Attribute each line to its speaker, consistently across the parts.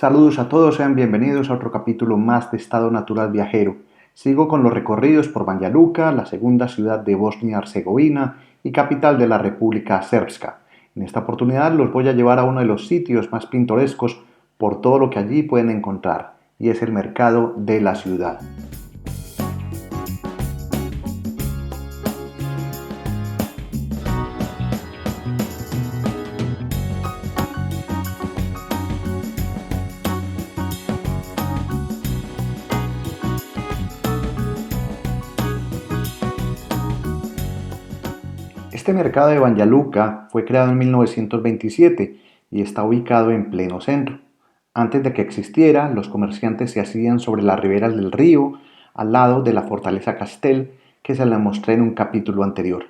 Speaker 1: Saludos a todos, sean bienvenidos a otro capítulo más de Estado Natural Viajero. Sigo con los recorridos por Banja Luka, la segunda ciudad de Bosnia-Herzegovina y capital de la República Srpska. En esta oportunidad los voy a llevar a uno de los sitios más pintorescos por todo lo que allí pueden encontrar, y es el mercado de la ciudad. Este mercado de Banja Luka fue creado en 1927 y está ubicado en pleno centro. Antes de que existiera, los comerciantes se hacían sobre las riberas del río, al lado de la fortaleza Castel, que se la mostré en un capítulo anterior.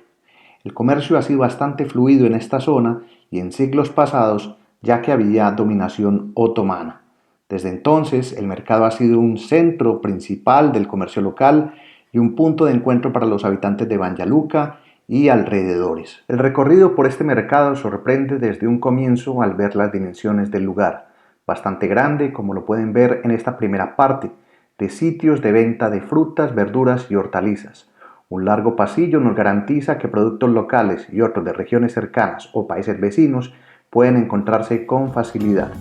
Speaker 1: El comercio ha sido bastante fluido en esta zona y en siglos pasados, ya que había dominación otomana. Desde entonces, el mercado ha sido un centro principal del comercio local y un punto de encuentro para los habitantes de Banja Luka y alrededores. El recorrido por este mercado sorprende desde un comienzo al ver las dimensiones del lugar, bastante grande como lo pueden ver en esta primera parte, de sitios de venta de frutas, verduras y hortalizas. Un largo pasillo nos garantiza que productos locales y otros de regiones cercanas o países vecinos pueden encontrarse con facilidad.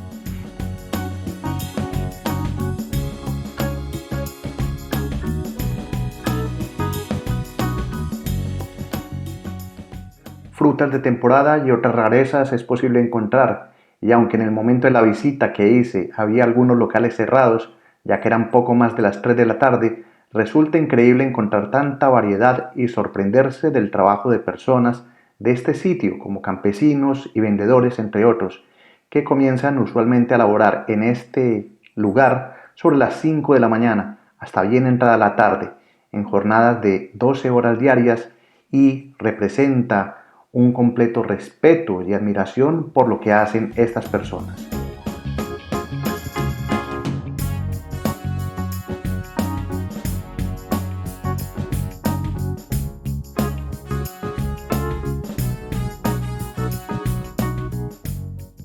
Speaker 1: Frutas de temporada y otras rarezas es posible encontrar, y aunque en el momento de la visita que hice había algunos locales cerrados, ya que eran poco más de las 3 de la tarde, resulta increíble encontrar tanta variedad y sorprenderse del trabajo de personas de este sitio, como campesinos y vendedores, entre otros, que comienzan usualmente a laborar en este lugar sobre las 5 de la mañana hasta bien entrada la tarde, en jornadas de 12 horas diarias, y representa un completo respeto y admiración por lo que hacen estas personas.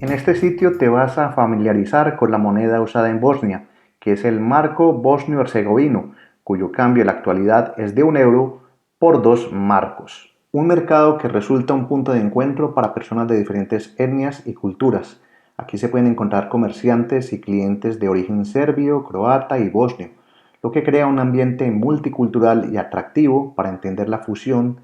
Speaker 1: En este sitio te vas a familiarizar con la moneda usada en Bosnia, que es el marco bosnio-herzegovino, cuyo cambio en la actualidad es de 1 euro por 2 marcos. Un mercado que resulta un punto de encuentro para personas de diferentes etnias y culturas. Aquí se pueden encontrar comerciantes y clientes de origen serbio, croata y bosnio, lo que crea un ambiente multicultural y atractivo para entender la fusión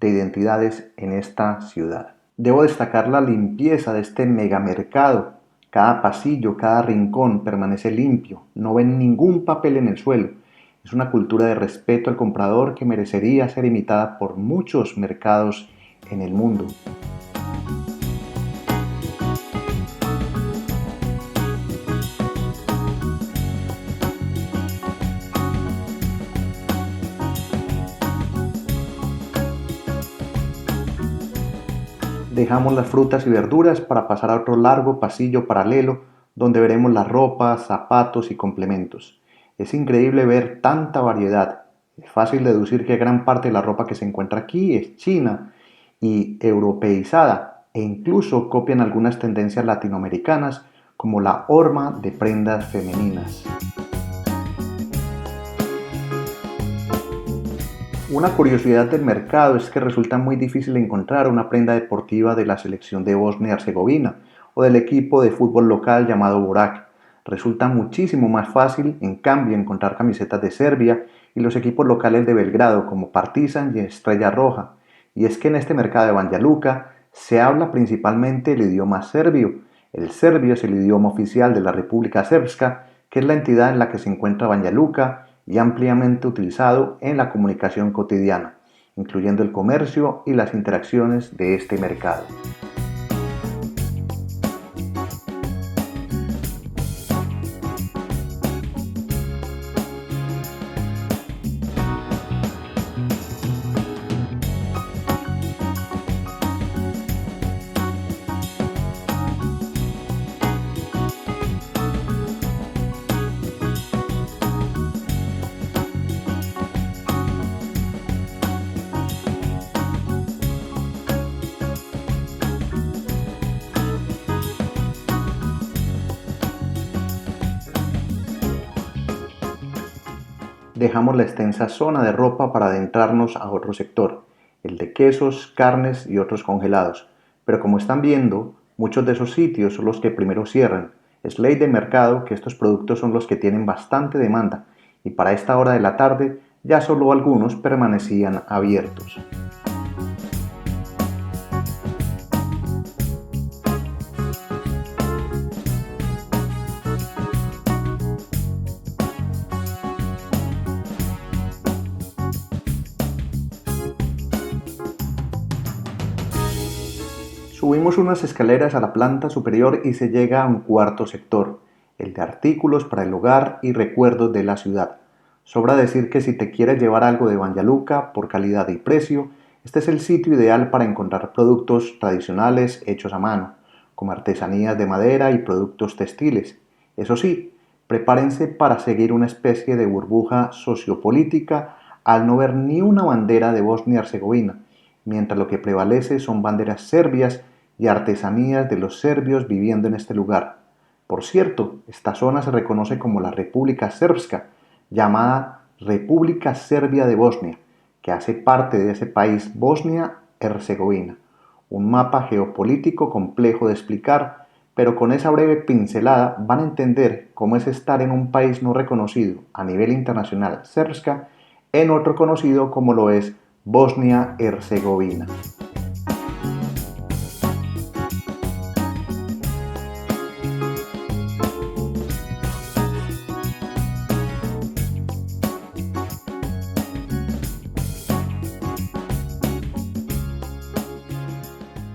Speaker 1: de identidades en esta ciudad. Debo destacar la limpieza de este megamercado. Cada pasillo, cada rincón permanece limpio, no ven ningún papel en el suelo. Es una cultura de respeto al comprador que merecería ser imitada por muchos mercados en el mundo. Dejamos las frutas y verduras para pasar a otro largo pasillo paralelo donde veremos las ropas, zapatos y complementos. Es increíble ver tanta variedad. Es fácil deducir que gran parte de la ropa que se encuentra aquí es china y europeizada, e incluso copian algunas tendencias latinoamericanas como la horma de prendas femeninas. Una curiosidad del mercado es que resulta muy difícil encontrar una prenda deportiva de la selección de Bosnia-Herzegovina o del equipo de fútbol local llamado Borac. Resulta muchísimo más fácil, en cambio, encontrar camisetas de Serbia y los equipos locales de Belgrado como Partizan y Estrella Roja. Y es que en este mercado de Banja Luka se habla principalmente el idioma serbio. El serbio es el idioma oficial de la República Srpska, que es la entidad en la que se encuentra Banja Luka y ampliamente utilizado en la comunicación cotidiana, incluyendo el comercio y las interacciones de este mercado. dejamos la extensa zona de ropa para adentrarnos a otro sector, el de quesos, carnes y otros congelados. Pero como están viendo, muchos de esos sitios son los que primero cierran. Es ley de mercado que estos productos son los que tienen bastante demanda y para esta hora de la tarde ya solo algunos permanecían abiertos. Subimos unas escaleras a la planta superior y se llega a un cuarto sector, el de artículos para el hogar y recuerdos de la ciudad. Sobra decir que si te quieres llevar algo de Banjaluka por calidad y precio, este es el sitio ideal para encontrar productos tradicionales hechos a mano, como artesanías de madera y productos textiles. Eso sí, prepárense para seguir una especie de burbuja sociopolítica al no ver ni una bandera de Bosnia-Herzegovina, mientras lo que prevalece son banderas serbias y artesanías de los serbios viviendo en este lugar. Por cierto, esta zona se reconoce como la República Srpska, llamada República Serbia de Bosnia, que hace parte de ese país Bosnia-Herzegovina. Un mapa geopolítico complejo de explicar, pero con esa breve pincelada van a entender cómo es estar en un país no reconocido a nivel internacional Srpska, en otro conocido como lo es Bosnia-Herzegovina.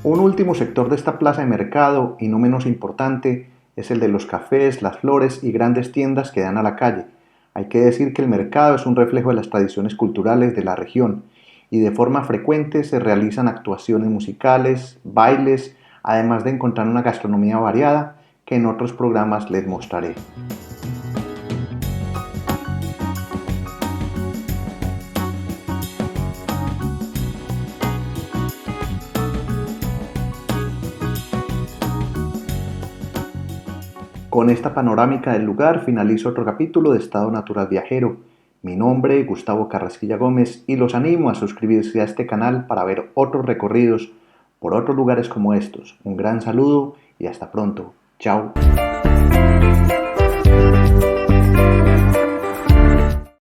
Speaker 1: Un último sector de esta plaza de mercado, y no menos importante, es el de los cafés, las flores y grandes tiendas que dan a la calle. Hay que decir que el mercado es un reflejo de las tradiciones culturales de la región y de forma frecuente se realizan actuaciones musicales, bailes, además de encontrar una gastronomía variada que en otros programas les mostraré. Con esta panorámica del lugar finalizo otro capítulo de Estado Natural Viajero. Mi nombre es Gustavo Carrasquilla Gómez y los animo a suscribirse a este canal para ver otros recorridos por otros lugares como estos. Un gran saludo y hasta pronto. Chao.